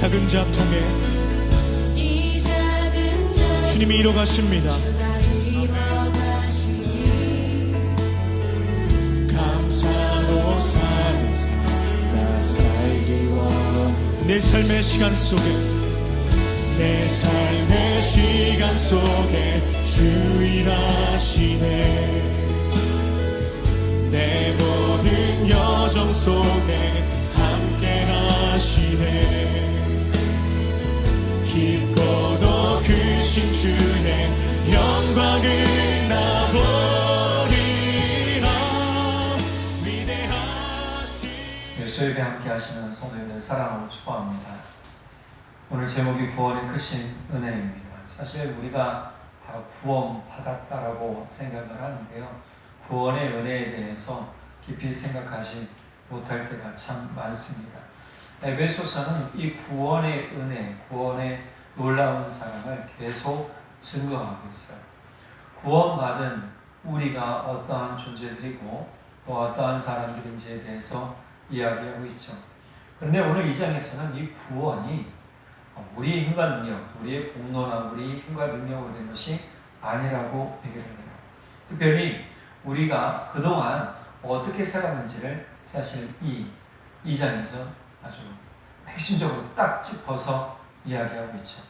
작은 자 통해 주님이 이뤄가십니다. 감사로 사는 삶 살기 원해. 내 삶의 시간 속에 내 삶의 시간 속에 주 일하시네. 내 모든 여정 속에 함께 하시네. 깊고도 크신 주의 영광을 나보리라. 위대하신 예수 예배 함께 하시는 성도님들 사랑하고 축복합니다. 오늘 제목이 구원의 크신 은혜입니다. 사실 우리가 다 구원 받았다라고 생각을 하는데요, 구원의 은혜에 대해서 깊이 생각하지 못할 때가 참 많습니다. 에베소서는 이 구원의 은혜, 구원의 놀라운 사랑을 계속 증거하고 있어요. 구원받은 우리가 어떠한 존재들이고 또 어떠한 사람들인지에 대해서 이야기하고 있죠. 그런데 오늘 이 장에서는 이 구원이 우리의 힘과 능력, 우리의 공로나 우리의 힘과 능력으로 된 것이 아니라고 얘기를 해요. 특별히 우리가 그동안 어떻게 살았는지를 사실 이 장에서 아주 핵심적으로 딱 짚어서 이야기하고 있죠.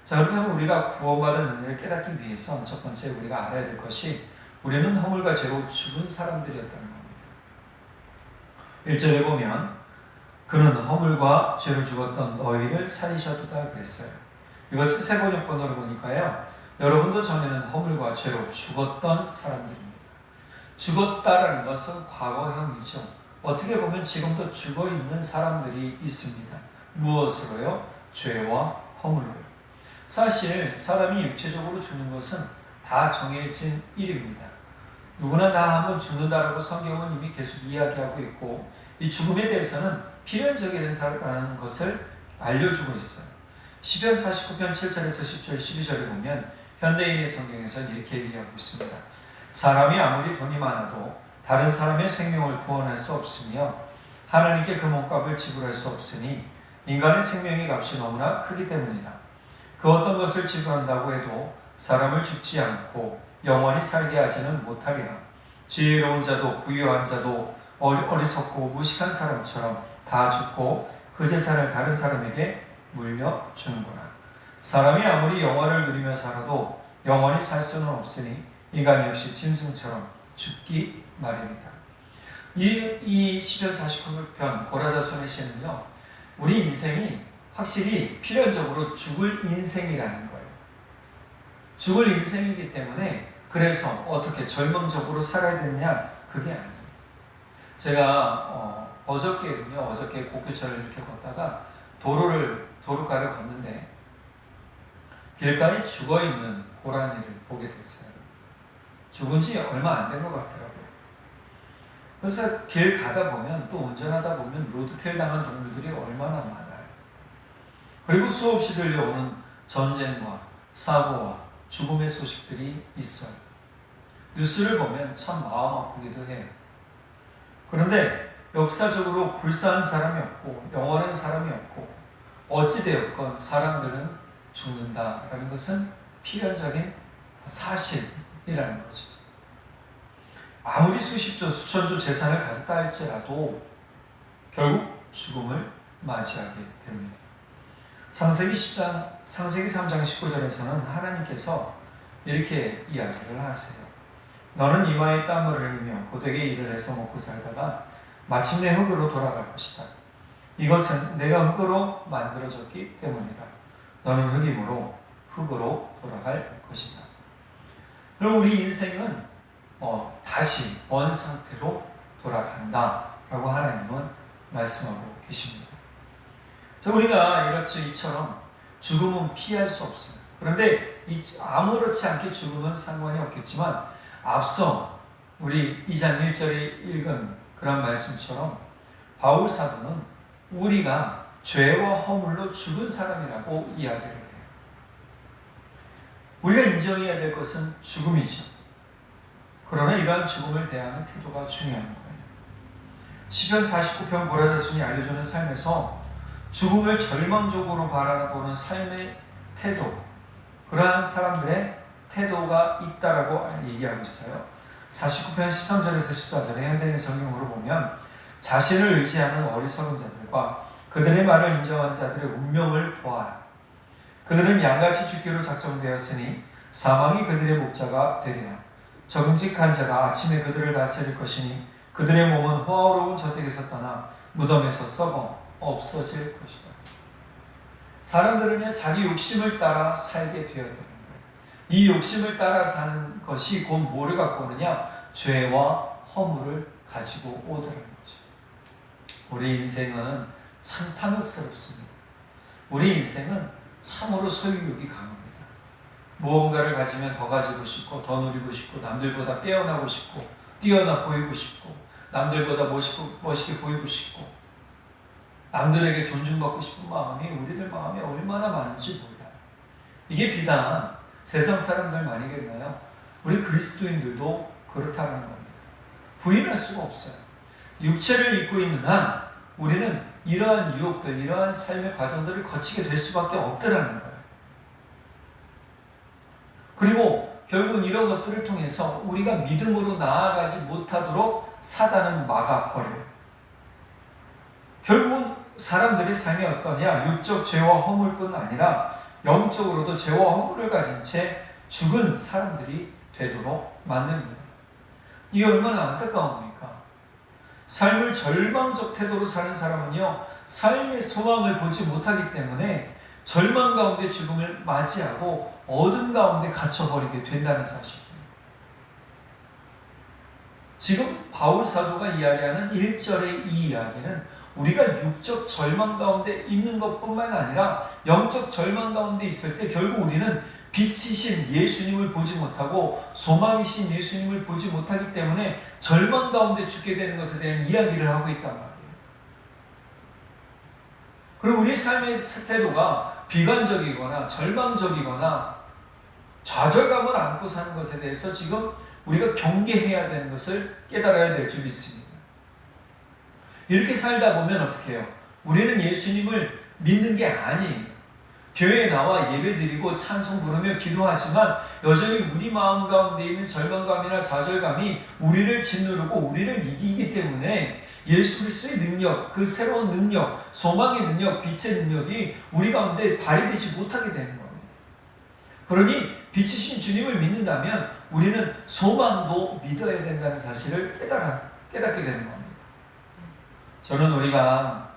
자, 그렇다면 우리가 구원받은 은혜를 깨닫기 위해서 첫 번째 우리가 알아야 될 것이 우리는 허물과 죄로 죽은 사람들이었다는 겁니다. 1절에 보면 그는 허물과 죄로 죽었던 너희를 살리셨다 그랬어요. 이것을 새 번역본으로 보니까요, 여러분도 전에는 허물과 죄로 죽었던 사람들입니다. 죽었다라는 것은 과거형이죠. 어떻게 보면 지금도 죽어있는 사람들이 있습니다. 무엇으로요? 죄와 허물로요. 사실 사람이 육체적으로 죽는 것은 다 정해진 일입니다. 누구나 다 한번 죽는다라고 성경은 이미 계속 이야기하고 있고, 이 죽음에 대해서는 필연적이라는 것을 알려주고 있어요. 시편 49편 7절에서 10절, 12절에 보면 현대인의 성경에서 이렇게 얘기하고 있습니다. 사람이 아무리 돈이 많아도 다른 사람의 생명을 구원할 수 없으며 하나님께 그 몸값을 지불할 수 없으니 인간의 생명의 값이 너무나 크기 때문이다. 그 어떤 것을 지불한다고 해도 사람을 죽지 않고 영원히 살게 하지는 못하리라. 지혜로운 자도 부유한 자도 어리석고 무식한 사람처럼 다 죽고 그 재산을 다른 사람에게 물려주는구나. 사람이 아무리 영원을 누리며 살아도 영원히 살 수는 없으니 인간 역시 짐승처럼 죽기 마련이다. 이 시편 49편 고라자손의 시는요, 우리 인생이 확실히 필연적으로 죽을 인생이라는 거예요. 죽을 인생이기 때문에 그래서 어떻게 절망적으로 살아야 되느냐, 그게 아니에요. 제가 어저께 고교차를 이렇게 걷다가 도로가를 걷는데 길가에 죽어있는 고라니를 보게 됐어요. 죽은 지 얼마 안 된 것 같더라고요. 그래서 길 가다 보면, 또 운전하다 보면 로드킬 당한 동물들이 얼마나 많아요. 그리고 수없이 들려오는 전쟁과 사고와 죽음의 소식들이 있어요. 뉴스를 보면 참 마음 아프기도 해요. 그런데 역사적으로 불쌍한 사람이 없고 영원한 사람이 없고 어찌되었건 사람들은 죽는다라는 것은 필연적인 사실이라는 거죠. 아무리 수십조 수천조 재산을 가졌다 할지라도 결국 죽음을 맞이하게 됩니다. 창세기 3장 19절에서는 하나님께서 이렇게 이야기를 하세요. 너는 이마에 땀을 흘리며 고되게 일을 해서 먹고 살다가 마침내 흙으로 돌아갈 것이다. 이것은 내가 흙으로 만들어졌기 때문이다. 너는 흙이므로 흙으로 돌아갈 것이다. 그럼 우리 인생은 다시 원 상태로 돌아간다라고 하나님은 말씀하고 계십니다. 자, 우리가 이처럼 죽음은 피할 수 없습니다. 그런데 아무렇지 않게 죽음은 상관이 없겠지만 앞서 우리 2장 1절에 읽은 그런 말씀처럼 바울 사도는 우리가 죄와 허물로 죽은 사람이라고 이야기를 해요. 우리가 인정해야 될 것은 죽음이죠. 그러나 이러한 죽음을 대하는 태도가 중요한 거예요. 시편 49편 고라자손이 알려주는 삶에서 죽음을 절망적으로 바라보는 삶의 태도, 그러한 사람들의 태도가 있다라고 얘기하고 있어요. 49편 13절에서 14절의 현대인 성경으로 보면 자신을 의지하는 어리석은 자들과 그들의 말을 인정하는 자들의 운명을 보아라. 그들은 양같이 죽기로 작정되었으니 사망이 그들의 목자가 되리라. 정직한 자가 아침에 그들을 다스릴 것이니 그들의 몸은 화어로운 저택에서 떠나 무덤에서 썩어 없어질 것이다. 사람들은 자기 욕심을 따라 살게 되었다는 거예요. 이 욕심을 따라 사는 것이 곧 뭐를 갖고 오느냐? 죄와 허물을 가지고 오더라는 거죠. 우리 인생은 참 탐욕스럽습니다. 우리 인생은 참으로 소유욕이 강합니다. 무언가를 가지면 더 가지고 싶고 더 누리고 싶고 남들보다 빼어나고 싶고 뛰어나 보이고 싶고 남들보다 멋있게 보이고 싶고 남들에게 존중받고 싶은 마음이 우리들 마음에 얼마나 많은지 몰라요. 이게 비단 세상 사람들만이겠나요? 우리 그리스도인들도 그렇다는 겁니다. 부인할 수가 없어요. 육체를 입고 있는 한 우리는 이러한 유혹들, 이러한 삶의 과정들을 거치게 될 수밖에 없더라는 거예요. 그리고 결국은 이런 것들을 통해서 우리가 믿음으로 나아가지 못하도록 사단은 막아버려요. 결국은 사람들의 삶이 어떠냐? 육적 죄와 허물뿐 아니라 영적으로도 죄와 허물을 가진 채 죽은 사람들이 되도록 만듭니다. 이게 얼마나 안타까웁니까? 삶을 절망적 태도로 사는 사람은요, 삶의 소망을 보지 못하기 때문에 절망 가운데 죽음을 맞이하고 어둠 가운데 갇혀버리게 된다는 사실이에요. 지금 바울 사도가 이야기하는 1절의 이 이야기는 우리가 육적 절망 가운데 있는 것뿐만 아니라 영적 절망 가운데 있을 때 결국 우리는 빛이신 예수님을 보지 못하고 소망이신 예수님을 보지 못하기 때문에 절망 가운데 죽게 되는 것에 대한 이야기를 하고 있단 말이에요. 그리고 우리 삶의 태도가 비관적이거나 절망적이거나 좌절감을 안고 사는 것에 대해서 지금 우리가 경계해야 되는 것을 깨달아야 될 줄 믿습니다. 이렇게 살다 보면 어떻게 해요? 우리는 예수님을 믿는 게 아니에요. 교회에 나와 예배드리고 찬송 부르며 기도하지만 여전히 우리 마음 가운데 있는 절망감이나 좌절감이 우리를 짓누르고 우리를 이기기 때문에 예수 그리스도의 능력, 그 새로운 능력, 소망의 능력, 빛의 능력이 우리 가운데 발휘되지 못하게 되는 겁니다. 그러니 빛이신 주님을 믿는다면 우리는 소망도 믿어야 된다는 사실을 깨닫게 되는 겁니다. 저는 우리가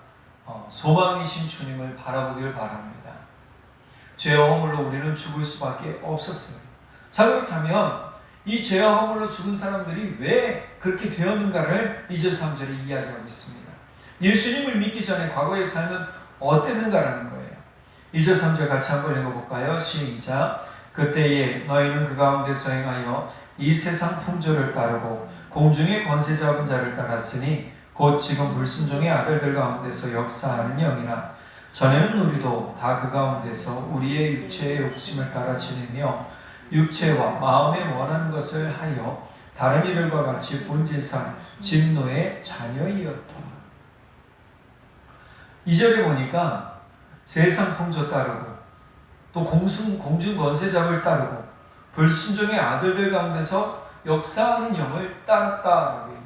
소망이신 주님을 바라보길 바랍니다. 죄와 허물로 우리는 죽을 수밖에 없었어요. 자, 그렇다면 이 죄와 허물로 죽은 사람들이 왜 그렇게 되었는가를 2절 3절에 이야기하고 있습니다. 예수님을 믿기 전에 과거의 삶은 어땠는가라는 거예요. 2절 3절 같이 한번 읽어볼까요? 시작. 그때에 너희는 그 가운데서 행하여 이 세상 풍조를 따르고 공중의 권세 잡은 자를 따랐으니 곧 지금 불순종의 아들들 가운데서 역사하는 영이나 전에는 우리도 다 그 가운데서 우리의 육체의 욕심을 따라 지내며 육체와 마음에 원하는 것을 하여 다른 이들과 같이 본질상 진노의 자녀이었다. 2절에 보니까 세상 풍조 따르고 또 공중 권세잡을 따르고 불순종의 아들들 가운데서 역사하는 영을 따랐다라고 얘기해요.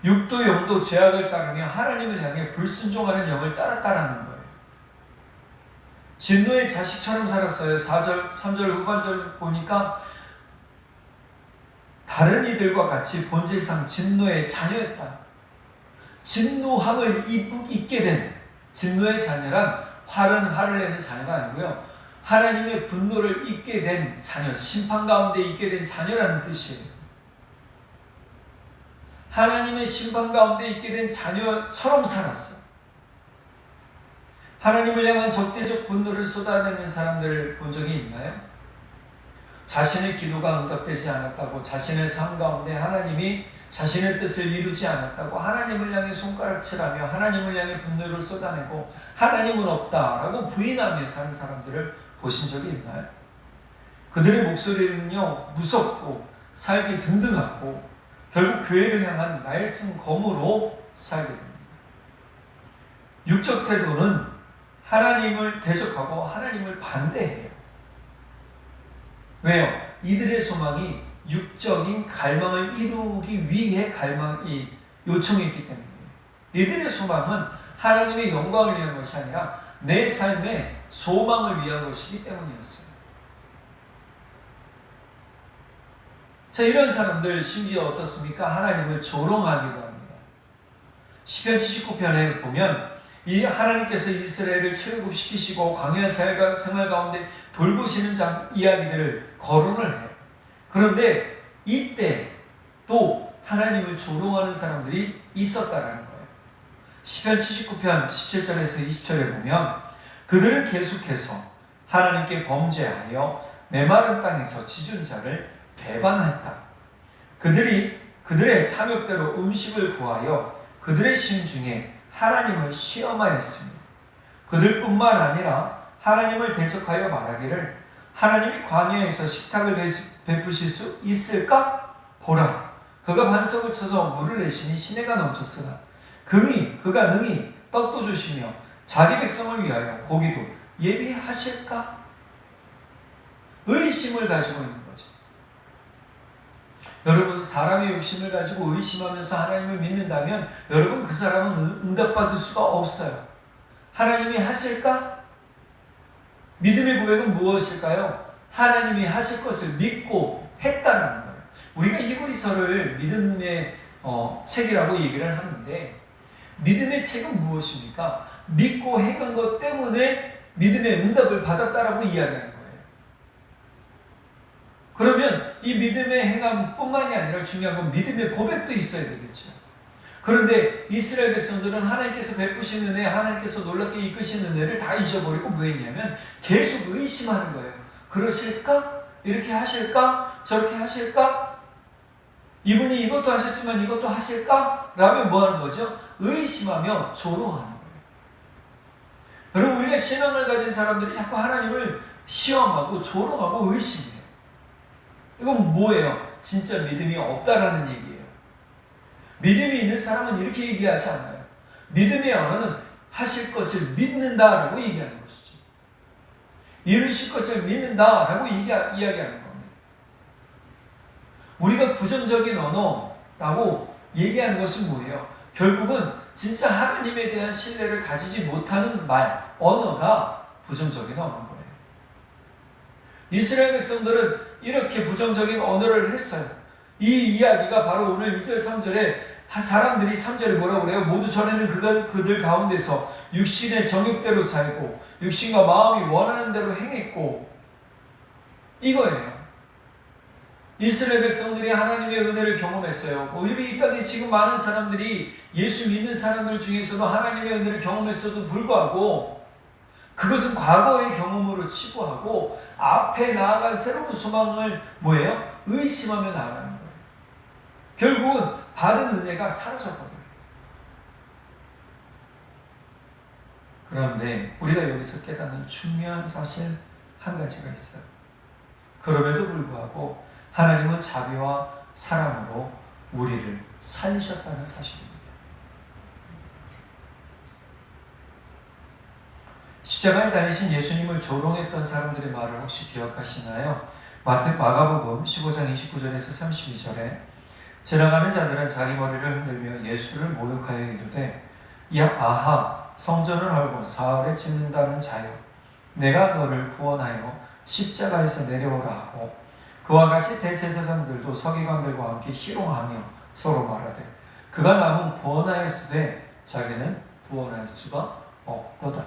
육도 영도 죄악을 따르며 하나님을 향해 불순종하는 영을 따랐다라는 거예요. 진노의 자식처럼 살았어요. 3절 후반절 보니까 다른 이들과 같이 본질상 진노의 자녀였다. 진노함을 입게 된 진노의 자녀란 화를 내는 자녀가 아니고요. 하나님의 분노를 입게 된 자녀, 심판 가운데 있게 된 자녀라는 뜻이에요. 하나님의 심판 가운데 있게 된 자녀처럼 살았어요. 하나님을 향한 적대적 분노를 쏟아내는 사람들을 본 적이 있나요? 자신의 기도가 응답되지 않았다고, 자신의 삶 가운데 하나님이 자신의 뜻을 이루지 않았다고 하나님을 향해 손가락질하며 하나님을 향해 분노를 쏟아내고 하나님은 없다라고 부인하며 사는 사람들을 보신 적이 있나요? 그들의 목소리는요, 무섭고 살기 육적 태도는 하나님을 대적하고 하나님을 반대해요. 왜요? 이들의 소망이 육적인 갈망을 이루기 위해 요청했기 때문이에요. 이들의 소망은 하나님의 영광을 위한 것이 아니라 내 삶의 소망을 위한 것이기 때문이었어요. 자, 이런 사람들 심지어 어떻습니까? 하나님을 조롱하기도 합니다. 시편 79편에 보면 이 하나님께서 이스라엘을 출애굽시키시고 광야 생활 가운데 돌보시는 이야기들을 거론을 해요. 그런데 이때 또 하나님을 조롱하는 사람들이 있었다라는 거예요. 시편 79편 17절에서 20절에 보면 그들은 계속해서 하나님께 범죄하여 메마른 땅에서 지준 자를 배반했다. 그들의 탐욕대로 음식을 구하여 그들의 심중에 하나님을 시험하였습니다. 그들뿐만 아니라 하나님을 대적하여 말하기를 하나님이 광야에서 식탁을 베푸실 수 있을까? 보라, 그가 반석을 쳐서 물을 내시니 시내가 넘쳤으나 그가 능히 떡도 주시며 자기 백성을 위하여 고기도 예비하실까? 의심을 가지고 있는 거죠. 여러분, 사람의 욕심을 가지고 의심하면서 하나님을 믿는다면 여러분, 그 사람은 응답받을 수가 없어요. 하나님이 하실까? 믿음의 고백은 무엇일까요? 하나님이 하실 것을 믿고 했다는 거예요. 우리가 히브리서를 믿음의 책이라고 얘기를 하는데 믿음의 책은 무엇입니까? 믿고 행한 것 때문에 믿음의 응답을 받았다라고 이야기하는 거예요. 그러면 이 믿음의 행함뿐만이 아니라 중요한 건 믿음의 고백도 있어야 되겠죠. 그런데 이스라엘 백성들은 하나님께서 베푸신 은혜, 하나님께서 놀랍게 이끄신 은혜를 다 잊어버리고 뭐 했냐면 계속 의심하는 거예요. 그러실까? 이렇게 하실까? 저렇게 하실까? 이분이 이것도 하셨지만 이것도 하실까? 라면 뭐 하는 거죠? 의심하며 조롱하는 거예요. 여러분, 우리가 신앙을 가진 사람들이 자꾸 하나님을 시험하고 조롱하고 의심해요. 이건 뭐예요? 진짜 믿음이 없다라는 얘기예요. 믿음이 있는 사람은 이렇게 얘기하지 않아요. 믿음의 언어는 하실 것을 믿는다라고 얘기하는 것이죠. 이루실 것을 믿는다라고 이야기하는 겁니다. 우리가 부정적인 언어라고 얘기하는 것은 뭐예요? 결국은 진짜 하나님에 대한 신뢰를 가지지 못하는 언어가 부정적인 언어인 거예요. 이스라엘 백성들은 이렇게 부정적인 언어를 했어요. 이 이야기가 바로 오늘 2절 3절에 사람들이 3절에 뭐라고 그래요? 모두 전에는 그들 가운데서 육신의 정욕대로 살고 육신과 마음이 원하는 대로 행했고, 이거예요. 이스라엘 백성들이 하나님의 은혜를 경험했어요. 우리 이 땅에 지금 많은 사람들이 예수 믿는 사람들 중에서도 하나님의 은혜를 경험했어도 불구하고 그것은 과거의 경험으로 치부하고 앞에 나아간 새로운 소망을 뭐예요? 의심하며 나아가는 거예요. 결국은 받은 은혜가 사라져버려요. 그런데 우리가 여기서 깨닫는 중요한 사실 한 가지가 있어요. 그럼에도 불구하고 하나님은 자비와 사랑으로 우리를 살리셨다는 사실입니다. 십자가에 달리신 예수님을 조롱했던 사람들의 말을 혹시 기억하시나요? 마가복음 15장 29절에서 32절에 지나가는 자들은 자기 머리를 흔들며 예수를 모욕하여 이르되 아하, 성전을 헐고 사흘에 짓는다는 자여, 내가 너를 구원하여 십자가에서 내려오라 하고 그와 같이 대제사장들도 서기관들과 함께 희롱하며 서로 말하되 그가 남은 구원하였으되 자기는 구원할 수가 없도다.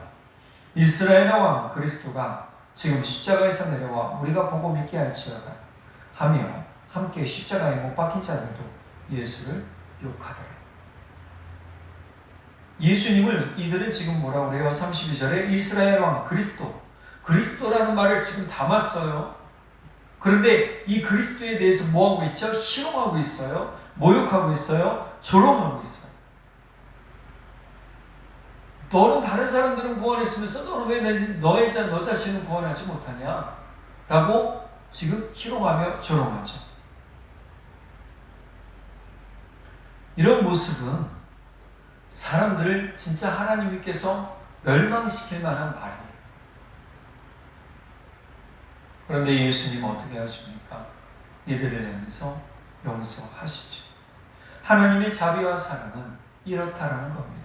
이스라엘의 왕 그리스도가 지금 십자가에서 내려와 우리가 보고 믿게 할지어다 하며 함께 십자가에 못 박힌 자들도 예수를 욕하더라. 예수님을 이들은 지금 뭐라고 그래요? 32절에 이스라엘 왕 그리스도라는 말을 지금 담았어요. 그런데 이 그리스도에 대해서 뭐하고 있죠? 희롱하고 있어요. 모욕하고 있어요. 조롱하고 있어요. 너는 다른 사람들은 구원했으면서 너는 왜 너 자신은 구원하지 못하냐? 라고 지금 희롱하며 조롱하죠. 이런 모습은 사람들을 진짜 하나님께서 멸망시킬 만한 말이에요. 그런데 예수님은 어떻게 하십니까? 이들을 향해서 용서하시죠. 하나님의 자비와 사랑은 이렇다라는 겁니다.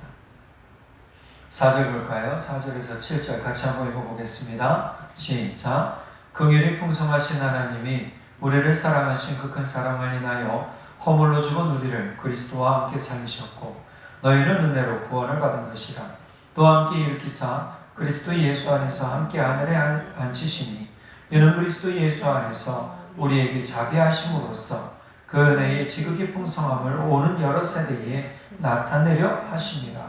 4절 볼까요? 4절에서 7절 같이 한번 읽어보겠습니다. 시작. 긍휼이 풍성하신 하나님이 우리를 사랑하신 그 큰 사랑을 인하여 허물로 죽은 우리를 그리스도와 함께 살리셨고 너희는 은혜로 구원을 받은 것이라. 또 함께 일으키사 그리스도 예수 안에서 함께 하늘에 앉히시니 이는 그리스도 예수 안에서 우리에게 자비하심으로써 그 은혜의 지극히 풍성함을 오는 여러 세대에 나타내려 하심이라.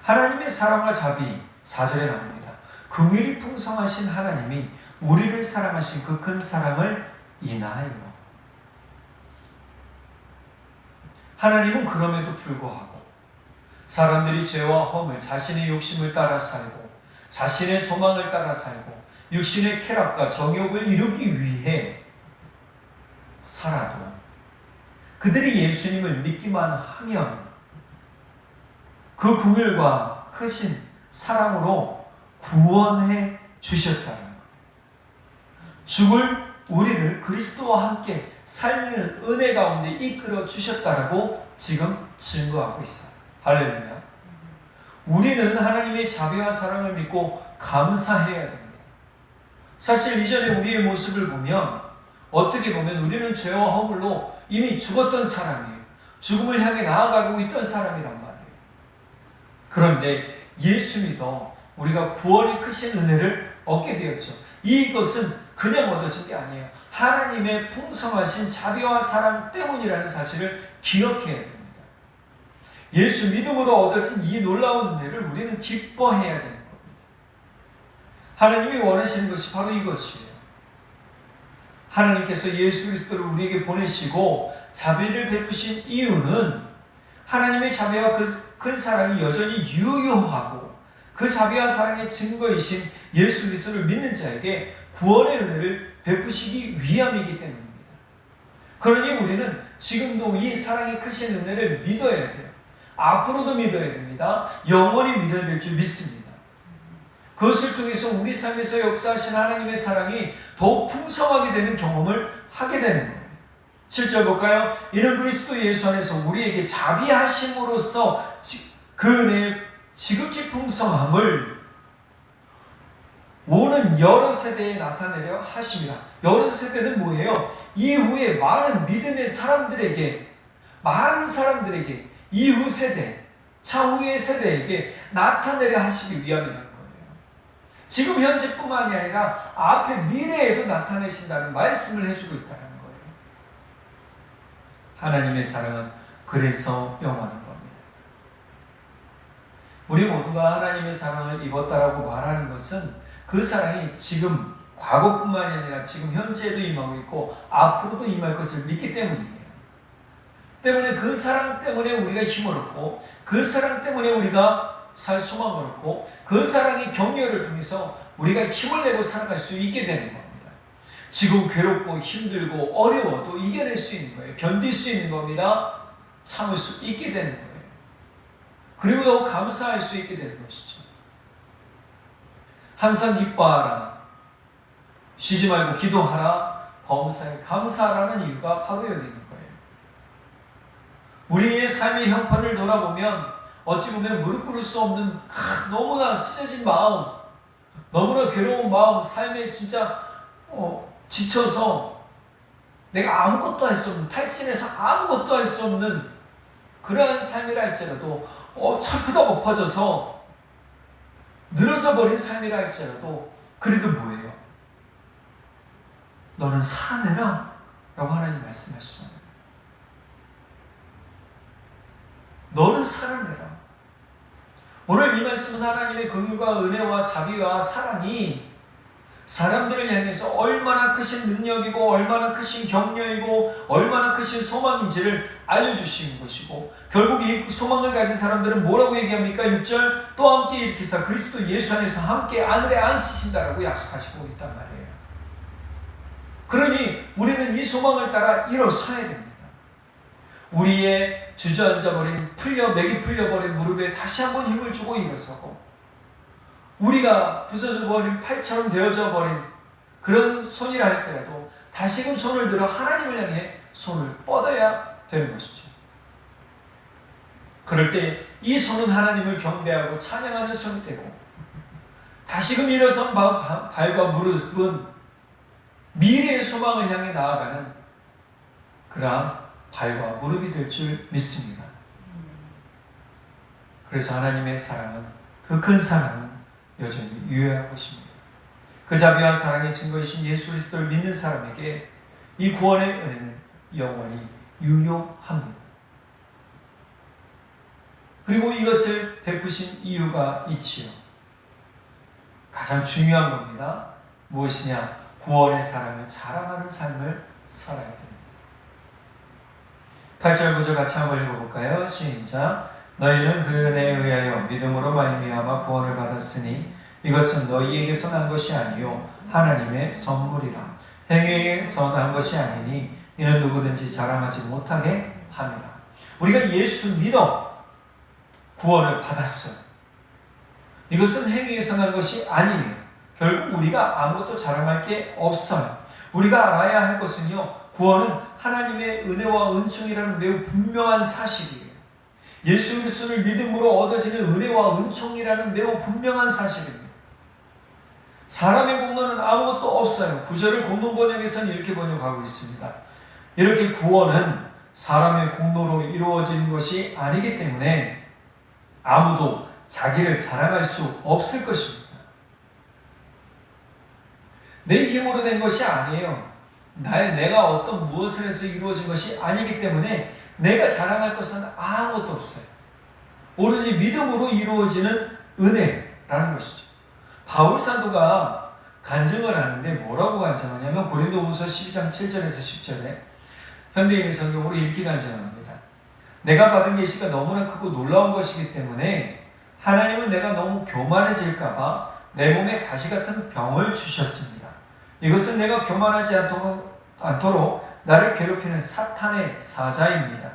하나님의 사랑과 자비 4절에 나옵니다. 긍휼이 풍성하신 하나님이 우리를 사랑하신 그 큰 사랑을 인하여. 하나님은 그럼에도 불구하고 사람들이 죄와 허물, 자신의 욕심을 따라 살고 자신의 소망을 따라 살고 육신의 쾌락과 정욕을 이루기 위해 살아도 그들이 예수님을 믿기만 하면 그 긍휼과 크신 사랑으로 구원해 주셨다는 것. 죽을 우리를 그리스도와 함께 살리는 은혜 가운데 이끌어 주셨다라고 지금 증거하고 있어요. 할렐루야. 우리는 하나님의 자비와 사랑을 믿고 감사해야 됩니다. 사실 이전에 우리의 모습을 보면 어떻게 보면 우리는 죄와 허물로 이미 죽었던 사람이에요. 죽음을 향해 나아가고 있던 사람이란 말이에요. 그런데 예수 믿어 우리가 구원의 크신 은혜를 얻게 되었죠. 이것은 그냥 얻어진 게 아니에요. 하나님의 풍성하신 자비와 사랑 때문이라는 사실을 기억해야 됩니다. 예수 믿음으로 얻어진 이 놀라운 은혜를 우리는 기뻐해야 되는 겁니다. 하나님이 원하시는 것이 바로 이것이에요. 하나님께서 예수 그리스도를 우리에게 보내시고 자비를 베푸신 이유는 하나님의 자비와 그 큰 사랑이 여전히 유효하고 그 자비와 사랑의 증거이신 예수 그리스도를 믿는 자에게 구원의 은혜를 베푸시기 위함이기 때문입니다. 그러니 우리는 지금도 이 사랑의 크신 은혜를 믿어야 돼요. 앞으로도 믿어야 됩니다. 영원히 믿어야 될 줄 믿습니다. 그것을 통해서 우리 삶에서 역사하신 하나님의 사랑이 더욱 풍성하게 되는 경험을 하게 되는 거예요. 7절 볼까요? 이는 그리스도 예수 안에서 우리에게 자비하심으로써 그 은혜의 지극히 풍성함을 오는 여러 세대에 나타내려 하심이라. 여러 세대는 뭐예요? 이후에 많은 믿음의 사람들에게, 많은 사람들에게, 이후 세대, 차후의 세대에게 나타내려 하시기 위함이라는 거예요. 지금 현재뿐만이 아니라 앞에 미래에도 나타내신다는 말씀을 해주고 있다는 거예요. 하나님의 사랑은 그래서 영원한 겁니다. 우리 모두가 하나님의 사랑을 입었다라고 말하는 것은 그 사랑이 지금 과거뿐만이 아니라 지금 현재에도 임하고 있고 앞으로도 임할 것을 믿기 때문이에요. 때문에 그 사랑 때문에 우리가 힘을 얻고 그 사랑 때문에 우리가 살 소망을 얻고 그 사랑의 격려를 통해서 우리가 힘을 내고 살아갈 수 있게 되는 겁니다. 지금 괴롭고 힘들고 어려워도 이겨낼 수 있는 거예요. 견딜 수 있는 겁니다. 참을 수 있게 되는 거예요. 그리고 더 감사할 수 있게 되는 것이죠. 항상 기뻐하라. 쉬지 말고 기도하라. 범사에 감사하라는 이유가 바로 여기 있는 거예요. 우리의 삶의 형편을 돌아보면 어찌 보면 무릎 꿇을 수 없는 너무나 찢어진 마음, 너무나 괴로운 마음, 삶에 진짜 지쳐서 내가 아무것도 할 수 없는, 탈진해서 아무것도 할 수 없는 그러한 삶이라 할지라도 철푸덕 엎어져서 늘어져 버린 삶이라 할지라도 그래도 뭐예요? 너는 살아내라 라고 하나님 말씀하시잖아요. 너는 살아내라. 오늘 이 말씀은 하나님의 긍휼과 은혜와 자비와 사랑이 사람들을 향해서 얼마나 크신 능력이고 얼마나 크신 격려이고 얼마나 크신 소망인지를 알려주시는 것이고, 결국 이 소망을 가진 사람들은 뭐라고 얘기합니까? 6절 또 함께 일으키사 그리스도 예수 안에서 함께 하늘에 앉히신다라고 약속하시고 있단 말이에요. 그러니 우리는 이 소망을 따라 일어서야 됩니다. 우리의 주저앉아버린 맥이 풀려버린 무릎에 다시 한번 힘을 주고 일어서고, 우리가 부서져버린 팔처럼 되어져버린 그런 손이라 할지라도 다시금 손을 들어 하나님을 향해 손을 뻗어야 되는 것이죠. 그럴 때 이 손은 하나님을 경배하고 찬양하는 손이 되고, 다시금 일어선 발과 무릎은 미래의 소망을 향해 나아가는 그러한 발과 무릎이 될 줄 믿습니다. 그래서 하나님의 사랑은, 그 큰 사랑은 여전히 유효할 것입니다. 그 자비와 사랑의 증거이신 예수 그리스도를 믿는 사람에게 이 구원의 은혜는 영원히 유효합니다. 그리고 이것을 베푸신 이유가 있지요. 가장 중요한 겁니다. 무엇이냐? 구원의 사랑을 자랑하는 삶을 살아야 됩니다. 8절 9절 같이 한번 읽어볼까요? 시작. 너희는 그 은혜에 의하여 믿음으로 말미암아 구원을 받았으니 이것은 너희에게서 난 것이 아니요 하나님의 선물이라. 행위에서 난 것이 아니니 이는 누구든지 자랑하지 못하게 합니다. 우리가 예수 믿어 구원을 받았어요. 이것은 행위에서 난 것이 아니에요. 결국 우리가 아무것도 자랑할 게 없어요. 우리가 알아야 할 것은요, 구원은 하나님의 은혜와 은총이라는 매우 분명한 사실이에요. 예수 그리스도를 믿음으로 얻어지는 은혜와 은총이라는 매우 분명한 사실입니다. 사람의 공로는 아무것도 없어요. 구절을 공동 번역에서는 이렇게 번역하고 있습니다. 이렇게 구원은 사람의 공로로 이루어지는 것이 아니기 때문에 아무도 자기를 자랑할 수 없을 것입니다. 내 힘으로 된 것이 아니에요. 내가 어떤 무엇을 해서 이루어진 것이 아니기 때문에 내가 자랑할 것은 아무것도 없어요. 오로지 믿음으로 이루어지는 은혜라는 것이죠. 바울 사도가 간증을 하는데 뭐라고 간증하냐면 고린도후서 12장 7절에서 10절에 현대인의 성경으로 이렇게 간증합니다. 내가 받은 계시가 너무나 크고 놀라운 것이기 때문에 하나님은 내가 너무 교만해질까봐 내 몸에 가시 같은 병을 주셨습니다. 이것은 내가 교만하지 않도록 나를 괴롭히는 사탄의 사자입니다.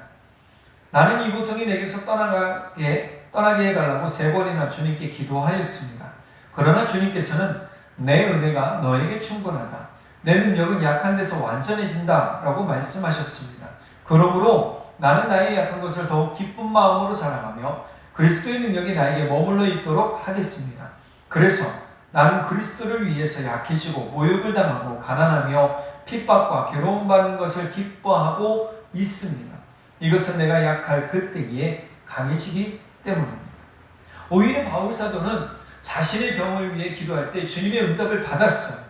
나는 이 고통이 내게서 떠나게 해달라고 3번이나 주님께 기도하였습니다. 그러나 주님께서는 내 은혜가 너에게 충분하다. 내 능력은 약한 데서 완전해진다 라고 말씀하셨습니다. 그러므로 나는 나의 약한 것을 더욱 기쁜 마음으로 자랑하며 그리스도의 능력이 나에게 머물러 있도록 하겠습니다. 그래서 나는 그리스도를 위해서 약해지고 모욕을 당하고 가난하며 핍박과 괴로움받는 것을 기뻐하고 있습니다. 이것은 내가 약할 그때에 강해지기 때문입니다. 오히려 바울 사도는 자신의 병을 위해 기도할 때 주님의 응답을 받았어요.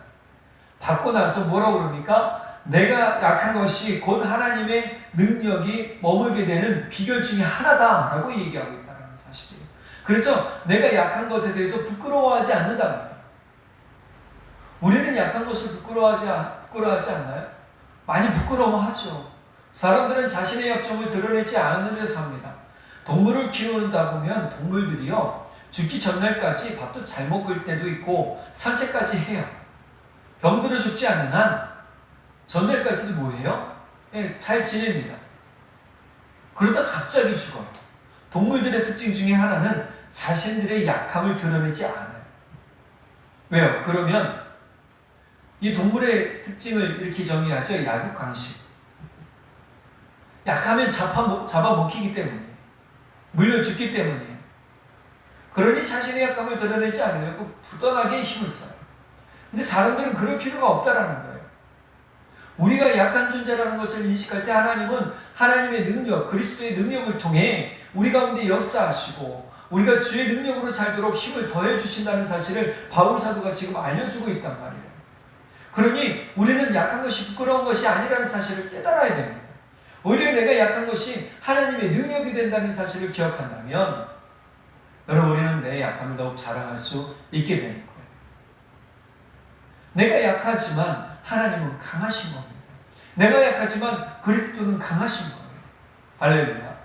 받고 나서 뭐라고 그럽니까? 내가 약한 것이 곧 하나님의 능력이 머물게 되는 비결 중에 하나다라고 얘기하고 있다는 사실이에요. 그래서 내가 약한 것에 대해서 부끄러워하지 않는답니다. 우리는 약한 것을 부끄러워하지 않나요? 많이 부끄러워하죠. 사람들은 자신의 약점을 드러내지 않는 데 삽니다. 동물을 키우다 보면 동물들이요, 죽기 전날까지 밥도 잘 먹을 때도 있고 산책까지 해요. 병들어 죽지 않는 한 전날까지도 뭐예요? 잘 지냅니다. 그러다 갑자기 죽어요. 동물들의 특징 중에 하나는 자신들의 약함을 드러내지 않아요. 왜요? 그러면 이 동물의 특징을 이렇게 정의하죠. 약육강식. 약하면 잡아먹히기 때문이에요. 물려 죽기 때문이에요. 그러니 자신의 약함을 드러내지 않으려고 부단하게 힘을 써요. 근데 사람들은 그럴 필요가 없다라는 거예요. 우리가 약한 존재라는 것을 인식할 때 하나님은 하나님의 능력, 그리스도의 능력을 통해 우리 가운데 역사하시고 우리가 주의 능력으로 살도록 힘을 더해 주신다는 사실을 바울 사도가 지금 알려주고 있단 말이에요. 그러니 우리는 약한 것이 부끄러운 것이 아니라는 사실을 깨달아야 됩니다. 오히려 내가 약한 것이 하나님의 능력이 된다는 사실을 기억한다면 여러분, 우리는 내 약함을 더욱 자랑할 수 있게 되는 거예요. 내가 약하지만 하나님은 강하신 겁니다. 내가 약하지만 그리스도는 강하신 거예요. 할렐루야.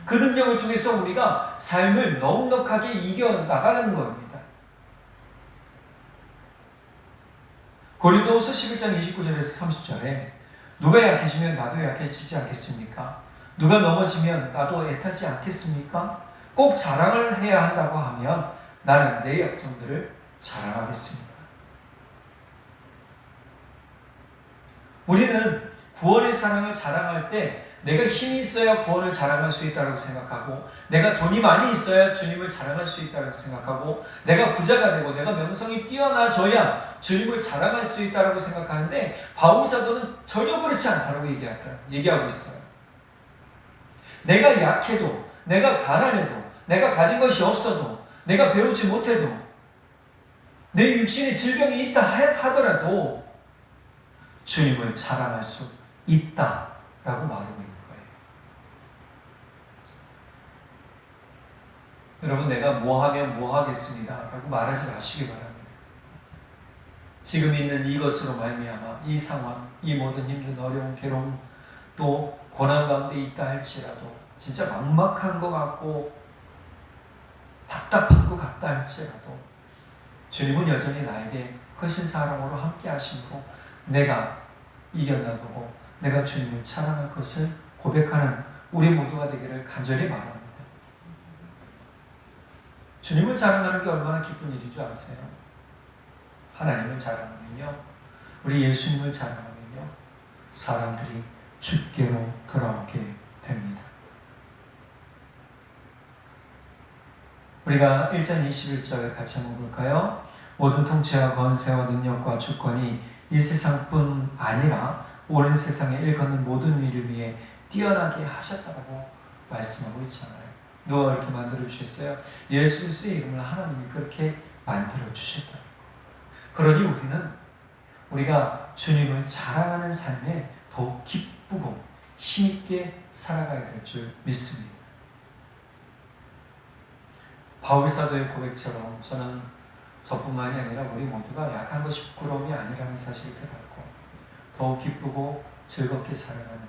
그 능력을 통해서 우리가 삶을 넉넉하게 이겨나가는 겁니다. 고린도후서 11장 29절에서 30절에 누가 약해지면 나도 약해지지 않겠습니까? 누가 넘어지면 나도 애타지 않겠습니까? 꼭 자랑을 해야 한다고 하면 나는 내 약점들을 자랑하겠습니다. 우리는 구원의 사랑을 자랑할 때 내가 힘이 있어야 구원을 자랑할 수 있다고 생각하고, 내가 돈이 많이 있어야 주님을 자랑할 수 있다고 생각하고, 내가 부자가 되고 내가 명성이 뛰어나져야 주님을 자랑할 수 있다고 생각하는데, 바울 사도는 전혀 그렇지 않다고 얘기하고 있어요. 내가 약해도, 내가 가난해도, 내가 가진 것이 없어도, 내가 배우지 못해도, 내 육신에 질병이 있다 하더라도 주님을 자랑할 수 있다라고 말하고 있는 거예요. 여러분, 내가 뭐 하면 뭐 하겠습니다 라고 말하지 마시기 바랍니다. 지금 있는 이것으로 말미암아 이 상황, 이 모든 힘든 어려움, 괴로움, 또 고난 가운데 있다 할지라도, 진짜 막막한 것 같고 답답한 것 같다 할지라도 주님은 여전히 나에게 크신 사랑으로 함께 하심으로 내가 이겨나가고 내가 주님을 찬양할 것을 고백하는 우리 모두가 되기를 간절히 바랍니다. 주님을 자랑하는 게 얼마나 기쁜 일인 줄 아세요? 하나님을 자랑하면요, 우리 예수님을 자랑하면요, 사람들이 주께로 돌아오게 됩니다. 우리가 1장 21절 같이 한번 볼까요? 모든 통치와 권세와 능력과 주권이 이 세상뿐 아니라 오는 세상에 일컫는 모든 이름 위에 뛰어나게 하셨다고 말씀하고 있잖아요. 누가 그렇게 만들어 주셨어요? 예수 그리스도의 이름을 하나님이 그렇게 만들어 주셨다. 그러니 우리가 주님을 자랑하는 삶에 더욱 기쁘고 힘있게 살아가야 될 줄 믿습니다. 바울 사도의 고백처럼 저는 저뿐만이 아니라 우리 모두가 약한 것이 부끄러움이 아니라는 사실을 깨닫고 더욱 기쁘고 즐겁게 살아가는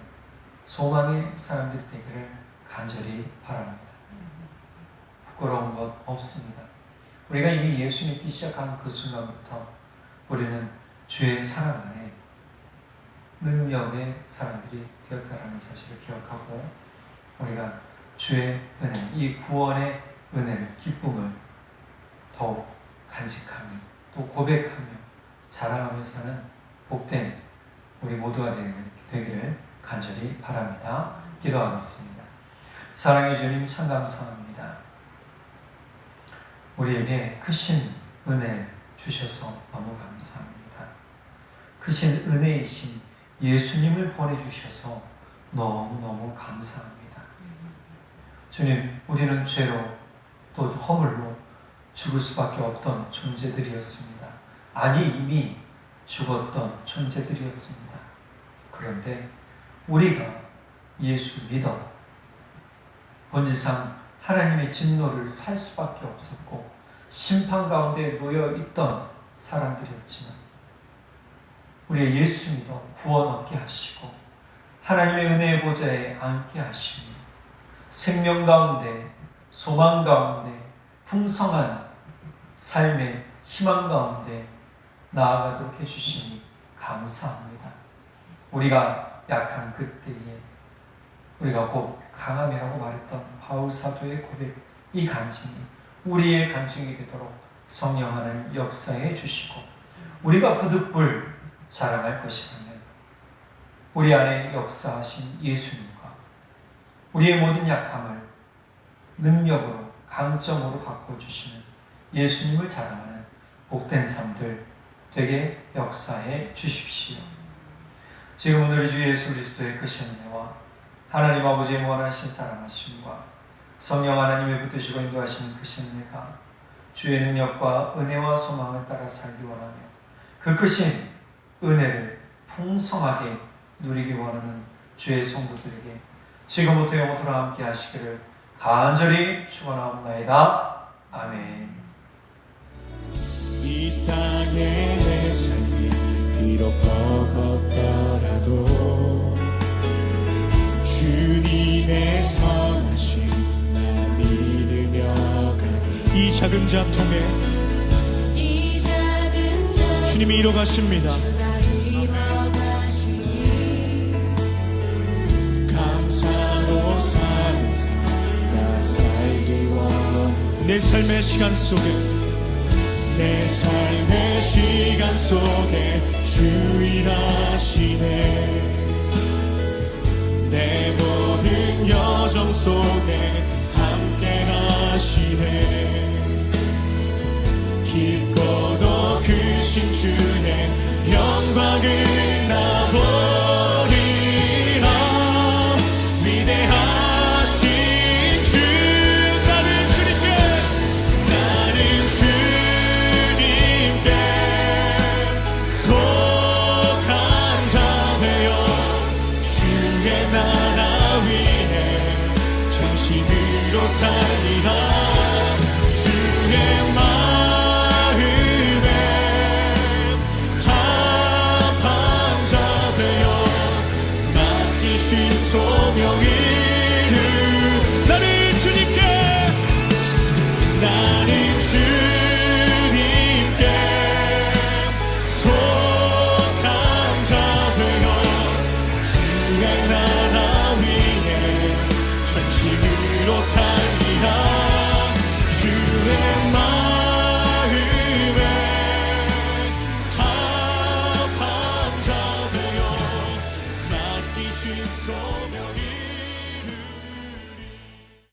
소망의 사람들이 되기를 간절히 바랍니다. 부끄러운 것 없습니다. 우리가 이미 예수 믿기 시작한 그 순간부터 우리는 주의 사랑 안에 능력의 사람들이 되었다는 사실을 기억하고, 우리가 주의 은혜, 이 구원의 은혜를, 기쁨을 더욱 간직하며 또 고백하며 자랑하며 사는 복된 우리 모두가 되기를 간절히 바랍니다. 기도하겠습니다. 사랑의 주님, 참 감사합니다. 우리에게 크신 은혜 주셔서 너무 감사합니다. 크신 은혜이신 예수님을 보내주셔서 너무너무 감사합니다. 주님, 우리는 죄로 또 허물로 죽을 수밖에 없던 존재들이었습니다. 아니, 이미 죽었던 존재들이었습니다. 그런데 우리가 예수 믿어 본질상 하나님의 진노를 살 수밖에 없었고 심판 가운데 놓여 있던 사람들이었지만, 우리가 예수 믿어 구원 얻게 하시고 하나님의 은혜의 보좌에 앉게 하시며 생명 가운데, 소망 가운데, 풍성한 삶의 희망 가운데 나아가도록 해주시니 감사합니다. 우리가 약한 그때에 우리가 곧 강함이라고 말했던 바울 사도의 고백, 이 간증이 우리의 간증이 되도록 성령 하나님 역사해 주시고, 우리가 부득불 자랑할 것이라면 우리 안에 역사하신 예수님과 우리의 모든 약함을 능력으로, 강점으로 바꿔주시는 예수님을 자랑하는 복된 삶들 되게 역사해 주십시오. 지금 오늘 주 예수 그리스도의 크신 은혜와 하나님 아버지의 무한하신 사랑하심과 성령 하나님의 붙드시고 인도하시는 크신 은혜가 주의 능력과 은혜와 소망을 따라 살기 원하며 그 크신 은혜를 풍성하게 누리기 원하는 주의 성도들에게 지금부터 영원토록 함께 하시기를 간절히 축원하옵나이다. 아멘. 이 땅에 내 삶이 비록 버겁더라도 주님의 선하심 나 믿으며 가리. 이 작은 자통에 주님이 이뤄가십니다. 감사로 내 삶의 시간 속에 내 삶의 시간 속에 주일하시네. 내 모든 여정 속에 함께 하시네. 깊고도 크신 주의 영광을 나보리라. 위대하신 주, 나는 주님께 속한 자 되어 주의 나라 위에 전심으로 살